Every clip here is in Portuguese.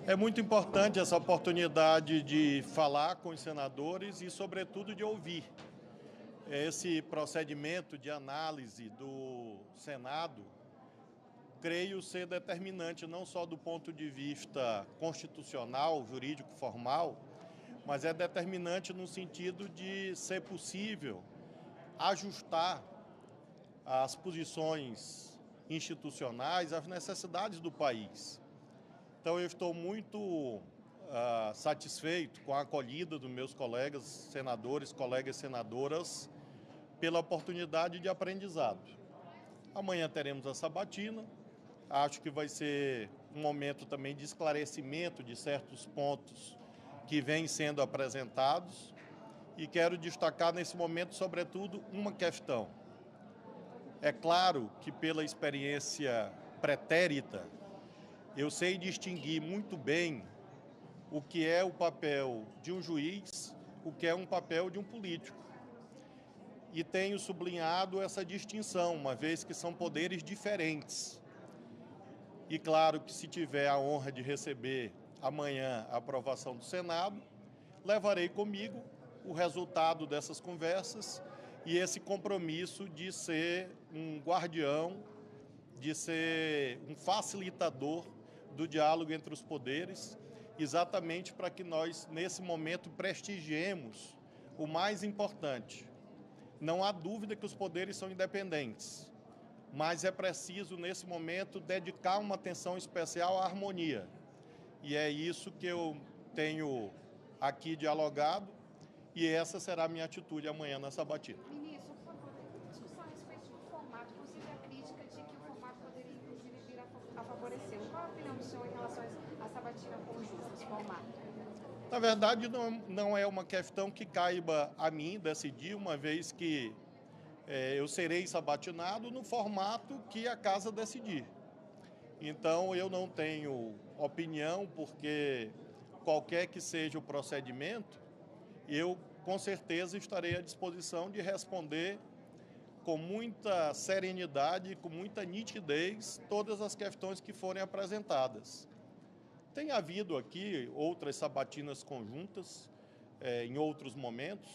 É muito importante essa oportunidade de falar com os senadores e, sobretudo, de ouvir. Esse procedimento de análise do Senado, creio ser determinante não só do ponto de vista constitucional, jurídico, formal, mas é determinante no sentido de ser possível ajustar as posições institucionais às necessidades do país. Então, eu estou muito satisfeito com a acolhida dos meus colegas senadores, colegas senadoras, pela oportunidade de aprendizado. Amanhã teremos a sabatina. Acho que vai ser um momento também de esclarecimento de certos pontos que vêm sendo apresentados. E quero destacar nesse momento, sobretudo, uma questão. É claro que pela experiência pretérita, eu sei distinguir muito bem o que é o papel de um juiz, o que é um papel de um político. E tenho sublinhado essa distinção, uma vez que são poderes diferentes. E claro que se tiver a honra de receber amanhã a aprovação do Senado, levarei comigo o resultado dessas conversas e esse compromisso de ser um guardião, de ser um facilitador do diálogo entre os poderes, exatamente para que nós, nesse momento, prestigiemos o mais importante. Não há dúvida que os poderes são independentes, mas é preciso, nesse momento, dedicar uma atenção especial à harmonia. E é isso que eu tenho aqui dialogado, e essa será a minha atitude amanhã na sabatina. Ministro, por favor, tem discussão a respeito do formato, inclusive a crítica de que o formato poderia, inclusive, vir a favorecer. Qual a opinião do senhor em relação à sabatina conjunta, esse formato? Na verdade, não é uma questão que caiba a mim decidir, uma vez que eu serei sabatinado no formato que a casa decidir. Então, eu não tenho opinião, porque qualquer que seja o procedimento, eu com certeza estarei à disposição de responder com muita serenidade, com muita nitidez, todas as questões que forem apresentadas. Tem havido aqui outras sabatinas conjuntas, em outros momentos,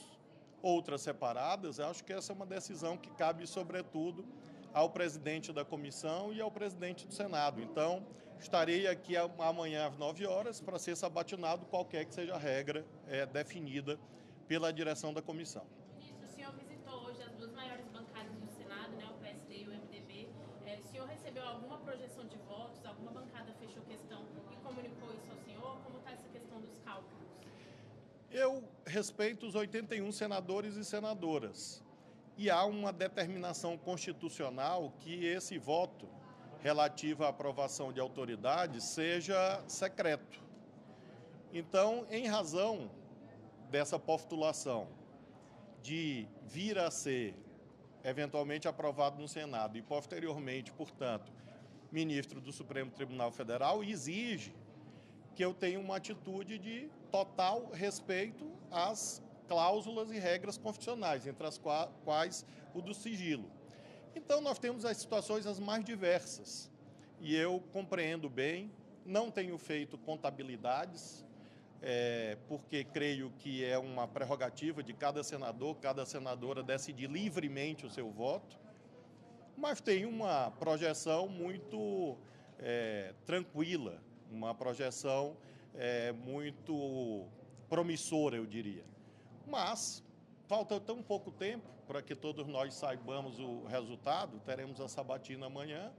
outras separadas. Eu acho que essa é uma decisão que cabe, sobretudo, ao presidente da comissão e ao presidente do Senado. Então, estarei aqui amanhã às 9 horas para ser sabatinado qualquer que seja a regra definida pela direção da comissão. Ministro, o senhor visitou hoje as duas maiores bancadas do Senado, né, o PSD e o MDB. O senhor recebeu alguma projeção de votos? Alguma bancada fechou questão e comunicou isso ao senhor? Como está essa questão dos cálculos? Eu respeito os 81 senadores e senadoras. E há uma determinação constitucional que esse voto relativo à aprovação de autoridades seja secreto. Então, em razão dessa postulação de vir a ser eventualmente aprovado no Senado e posteriormente, portanto, ministro do Supremo Tribunal Federal, exige que eu tenha uma atitude de total respeito às cláusulas e regras constitucionais, entre as quais o do sigilo. Então, nós temos as situações as mais diversas, e eu compreendo bem, não tenho feito contabilidades, porque creio que é uma prerrogativa de cada senador, cada senadora decidir livremente o seu voto, mas tenho uma projeção muito tranquila, uma projeção muito promissora, eu diria. Mas falta tão pouco tempo para que todos nós saibamos o resultado. Teremos a sabatina amanhã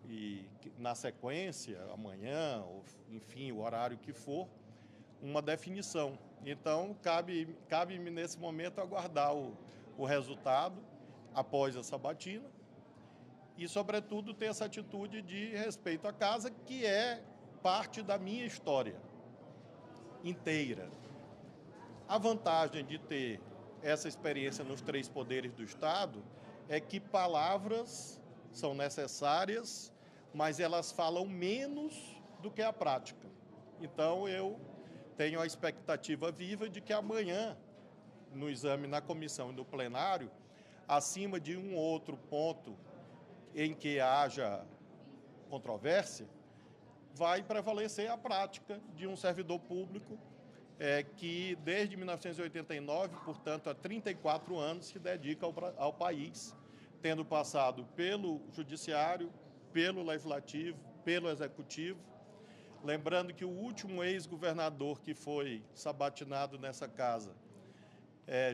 e, na sequência, amanhã, ou, enfim, o horário que for, uma definição. Então, cabe-me nesse momento aguardar o resultado após a sabatina e, sobretudo, ter essa atitude de respeito à casa, que é parte da minha história inteira. A vantagem de ter essa experiência nos três poderes do Estado é que palavras são necessárias, mas elas falam menos do que a prática. Então, eu tenho a expectativa viva de que amanhã, no exame na comissão e no plenário, acima de um outro ponto em que haja controvérsia, vai prevalecer a prática de um servidor público que, desde 1989, portanto, há 34 anos, se dedica ao país, tendo passado pelo Judiciário, pelo Legislativo, pelo Executivo. Lembrando que o último ex-governador que foi sabatinado nessa casa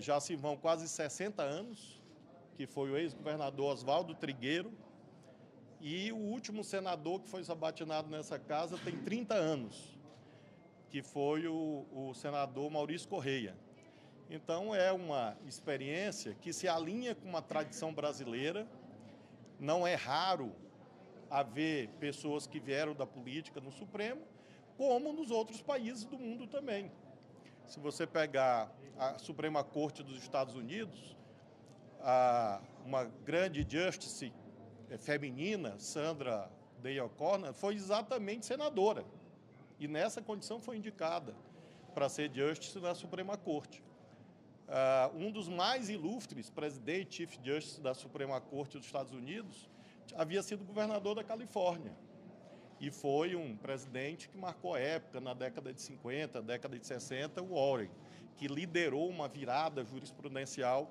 já se vão quase 60 anos, que foi o ex-governador Oswaldo Trigueiro, e o último senador que foi sabatinado nessa casa tem 30 anos, que foi o senador Maurício Correia. Então, é uma experiência que se alinha com uma tradição brasileira. Não é raro haver pessoas que vieram da política no Supremo, como nos outros países do mundo também. Se você pegar a Suprema Corte dos Estados Unidos, uma grande justice feminina, Sandra Day O'Connor, foi exatamente senadora. E nessa condição foi indicada para ser justice na Suprema Corte. Um dos mais ilustres presidentes, Chief Justice da Suprema Corte dos Estados Unidos, havia sido governador da Califórnia. E foi um presidente que marcou a época, na década de 50, década de 60, o Warren, que liderou uma virada jurisprudencial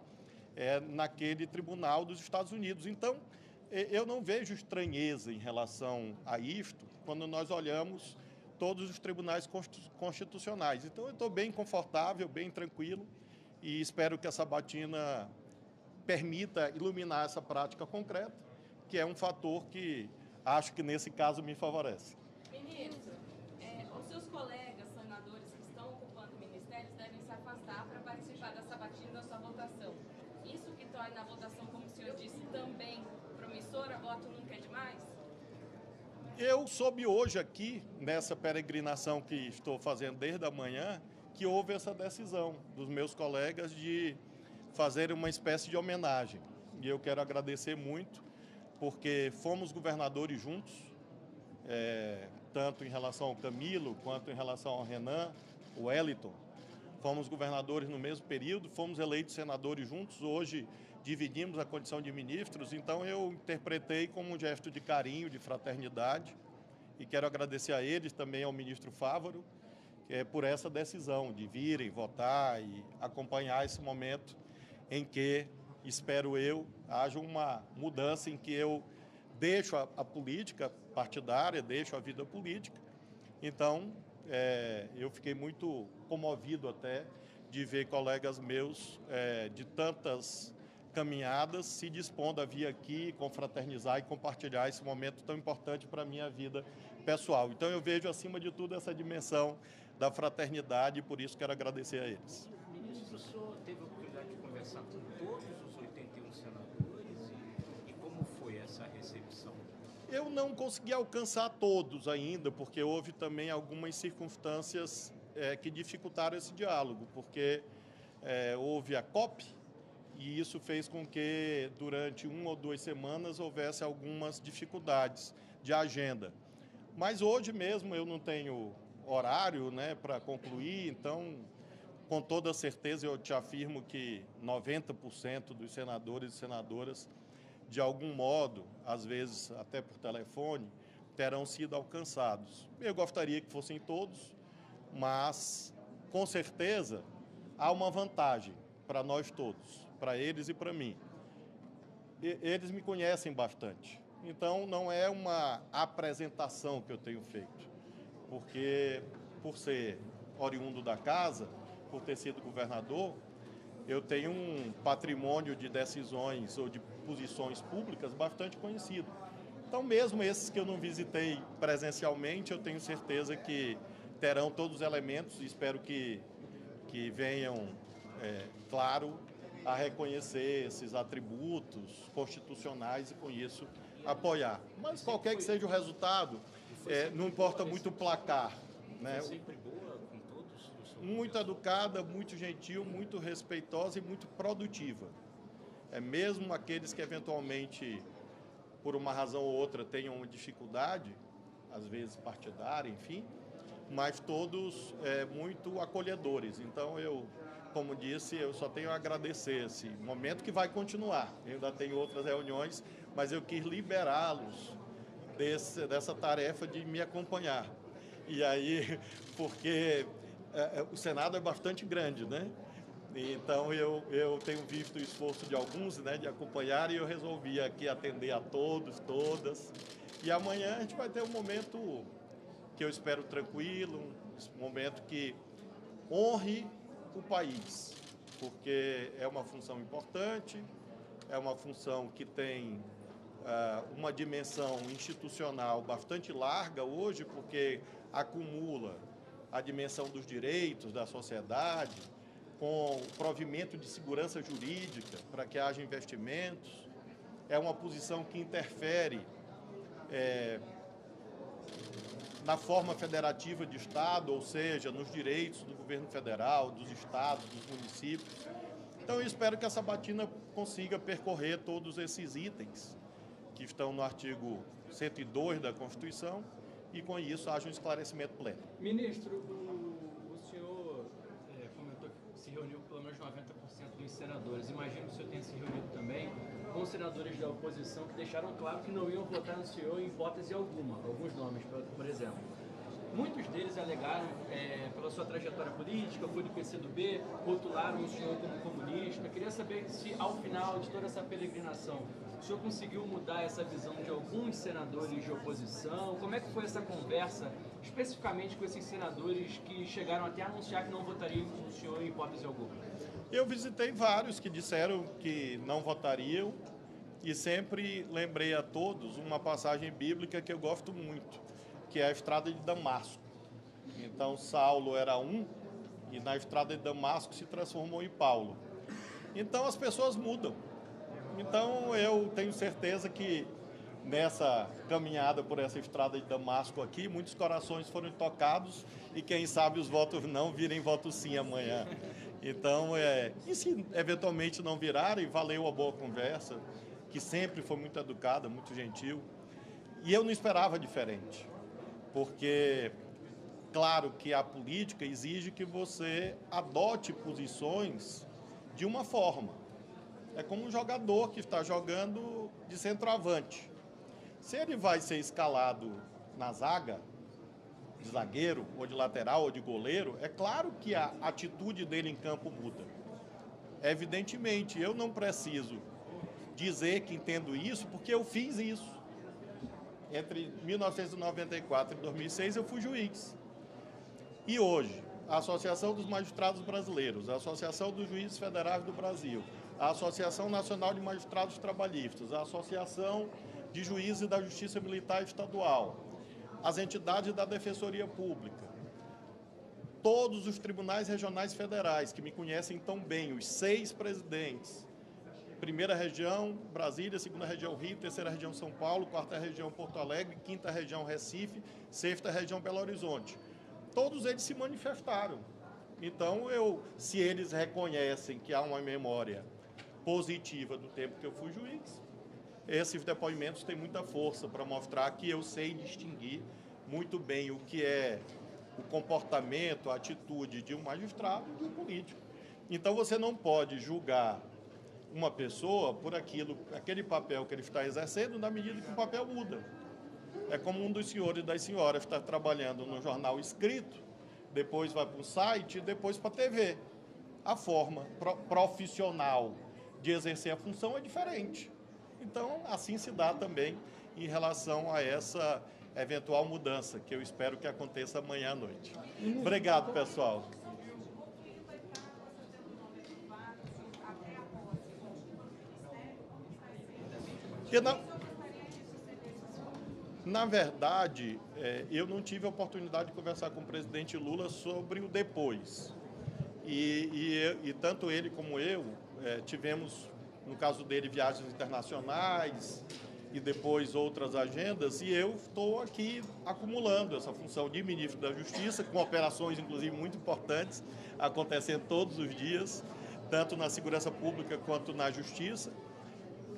naquele tribunal dos Estados Unidos. Então, eu não vejo estranheza em relação a isto, quando nós olhamos todos os tribunais constitucionais. Então, eu estou bem confortável, bem tranquilo, e espero que a sabatina permita iluminar essa prática concreta, que é um fator que acho que nesse caso me favorece. Ministro, os seus colegas senadores que estão ocupando ministérios devem se afastar para participar da sabatina da sua votação. Isso que torna a votação, como o senhor disse, também promissora? Voto nunca é demais? Eu soube hoje aqui, nessa peregrinação que estou fazendo desde a manhã, que houve essa decisão dos meus colegas de fazer uma espécie de homenagem. E eu quero agradecer muito, porque fomos governadores juntos, tanto em relação ao Camilo, quanto em relação ao Renan, o Wellington. Fomos governadores no mesmo período, fomos eleitos senadores juntos, hoje dividimos a condição de ministros, então eu interpretei como um gesto de carinho, de fraternidade, e quero agradecer a eles, também ao ministro Fávaro, por essa decisão de virem votar e acompanhar esse momento em que, espero eu, haja uma mudança em que eu deixo a política partidária, deixo a vida política. Então, eu fiquei muito comovido até de ver colegas meus de tantas caminhadas se dispondo a vir aqui, confraternizar e compartilhar esse momento tão importante para a minha vida pessoal. Então, eu vejo, acima de tudo, essa dimensão da fraternidade e, por isso, quero agradecer a eles. Ministro, o senhor teve a oportunidade de conversar com todos os 81 senadores e como foi essa recepção? Eu não consegui alcançar todos ainda, porque houve também algumas circunstâncias que dificultaram esse diálogo, porque houve a COP, e isso fez com que, durante 1 ou 2 semanas, houvesse algumas dificuldades de agenda. Mas hoje mesmo eu não tenho horário, para concluir, então, com toda certeza, eu te afirmo que 90% dos senadores e senadoras, de algum modo, às vezes até por telefone, terão sido alcançados. Eu gostaria que fossem todos, mas, com certeza, há uma vantagem para nós todos, para eles e para mim. Eles me conhecem bastante, então não é uma apresentação que eu tenho feito, porque, por ser oriundo da casa, por ter sido governador, eu tenho um patrimônio de decisões ou de posições públicas bastante conhecido. Então, mesmo esses que eu não visitei presencialmente, eu tenho certeza que terão todos os elementos e espero que venham, claro, a reconhecer esses atributos constitucionais e, com isso, apoiar. Mas, qualquer que seja o resultado, não importa muito o placar. Foi sempre boa com todos? Muito educada, muito gentil, muito respeitosa e muito produtiva. Mesmo aqueles que, eventualmente, por uma razão ou outra, tenham uma dificuldade, às vezes partidária, enfim, mas todos muito acolhedores. Então, como disse, eu só tenho a agradecer esse momento que vai continuar. Eu ainda tenho outras reuniões, mas eu quis liberá-los dessa tarefa de me acompanhar. E aí, porque o Senado é bastante grande, né? Então, eu tenho visto o esforço de alguns, né, de acompanhar, e eu resolvi aqui atender a todos, todas. E amanhã a gente vai ter um momento que eu espero tranquilo, um momento que honre o país, porque é uma função importante, é uma função que tem uma dimensão institucional bastante larga hoje, porque acumula a dimensão dos direitos da sociedade, com o provimento de segurança jurídica para que haja investimentos. É uma posição que interfere na forma federativa de Estado, ou seja, nos direitos do governo federal, dos estados, dos municípios. Então, eu espero que a sabatina consiga percorrer todos esses itens que estão no artigo 102 da Constituição e, com isso, haja um esclarecimento pleno. Ministro, o senhor comentou que se reuniu com pelo menos 90% dos senadores. Imagino que o senhor tenha se reunido também com senadores da oposição que deixaram claro que não iam votar no senhor em hipótese alguma, alguns nomes, por exemplo. Muitos deles alegaram, pela sua trajetória política, foi do PCdoB, rotularam o senhor como comunista. Queria saber se, ao final de toda essa peregrinação, o senhor conseguiu mudar essa visão de alguns senadores de oposição? Como é que foi essa conversa, especificamente com esses senadores que chegaram até a anunciar que não votariam no senhor em hipótese alguma? Eu visitei vários que disseram que não votariam e sempre lembrei a todos uma passagem bíblica que eu gosto muito, que é a estrada de Damasco. Então, Saulo era um e na estrada de Damasco se transformou em Paulo. Então, as pessoas mudam. Então, eu tenho certeza que nessa caminhada por essa estrada de Damasco aqui, muitos corações foram tocados e quem sabe os votos não virem votos sim amanhã. Então, e se eventualmente não virarem, valeu a boa conversa, que sempre foi muito educada, muito gentil. E eu não esperava diferente, porque, claro que a política exige que você adote posições de uma forma. É como um jogador que está jogando de centroavante. Se ele vai ser escalado na zaga, de zagueiro, ou de lateral, ou de goleiro, é claro que a atitude dele em campo muda. Evidentemente, eu não preciso dizer que entendo isso, porque eu fiz isso. Entre 1994 e 2006, eu fui juiz. E hoje, a Associação dos Magistrados Brasileiros, a Associação dos Juízes Federais do Brasil, a Associação Nacional de Magistrados Trabalhistas, a Associação de Juízes da Justiça Militar Estadual, as entidades da Defensoria Pública, todos os tribunais regionais federais que me conhecem tão bem, os 6 presidentes, primeira região Brasília, segunda região Rio, terceira região São Paulo, quarta região Porto Alegre, quinta região Recife, sexta região Belo Horizonte. Todos eles se manifestaram. Então, se eles reconhecem que há uma memória positiva do tempo que eu fui juiz, esses depoimentos têm muita força para mostrar que eu sei distinguir muito bem o que é o comportamento, a atitude de um magistrado e de um político. Então, você não pode julgar uma pessoa por aquele papel que ele está exercendo na medida que o papel muda. É como um dos senhores e das senhoras está trabalhando no jornal escrito, depois vai para o site e depois para a TV. A forma profissional de exercer a função é diferente. Então, assim se dá também em relação a essa eventual mudança, que eu espero que aconteça amanhã à noite. Obrigado, pessoal. Na verdade, eu não tive a oportunidade de conversar com o presidente Lula sobre o depois. E tanto ele como eu tivemos, no caso dele, viagens internacionais e depois outras agendas, e eu estou aqui acumulando essa função de ministro da Justiça, com operações, inclusive, muito importantes, acontecendo todos os dias, tanto na segurança pública quanto na Justiça,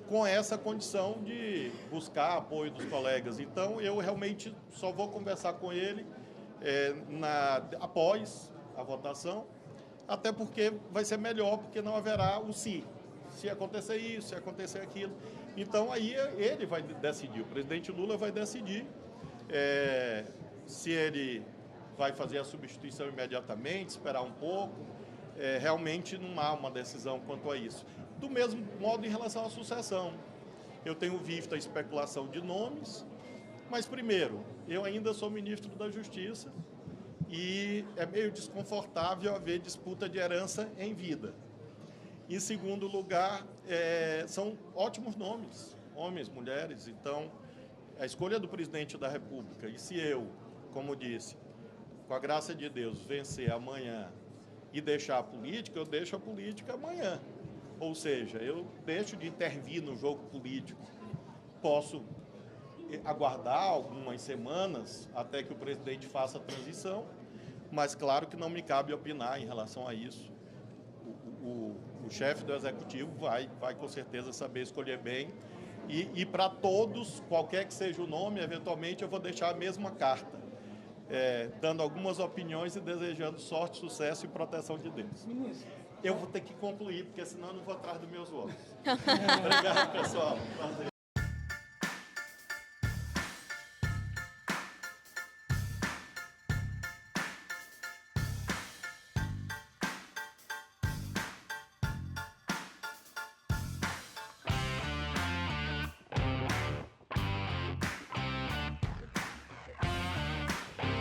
com essa condição de buscar apoio dos colegas. Então, eu realmente só vou conversar com ele após a votação, até porque vai ser melhor, porque não haverá o se acontecer isso, se acontecer aquilo. Então, aí ele vai decidir, o presidente Lula vai decidir se ele vai fazer a substituição imediatamente, esperar um pouco. Realmente não há uma decisão quanto a isso. Do mesmo modo, em relação à sucessão. Eu tenho visto a especulação de nomes, mas, primeiro, eu ainda sou ministro da Justiça e é meio desconfortável haver disputa de herança em vida. Em segundo lugar, são ótimos nomes, homens, mulheres. Então, a escolha do presidente da República, e se eu, como disse, com a graça de Deus, vencer amanhã e deixar a política, eu deixo a política amanhã. Ou seja, eu deixo de intervir no jogo político. Posso aguardar algumas semanas até que o presidente faça a transição, mas claro que não me cabe opinar em relação a isso. O chefe do Executivo vai com certeza saber escolher bem. E para todos, qualquer que seja o nome, eventualmente eu vou deixar a mesma carta, dando algumas opiniões e desejando sorte, sucesso e proteção de Deus. Ministro. Eu vou ter que concluir, porque senão eu não vou atrás dos meus votos. Obrigado, pessoal. Prazer.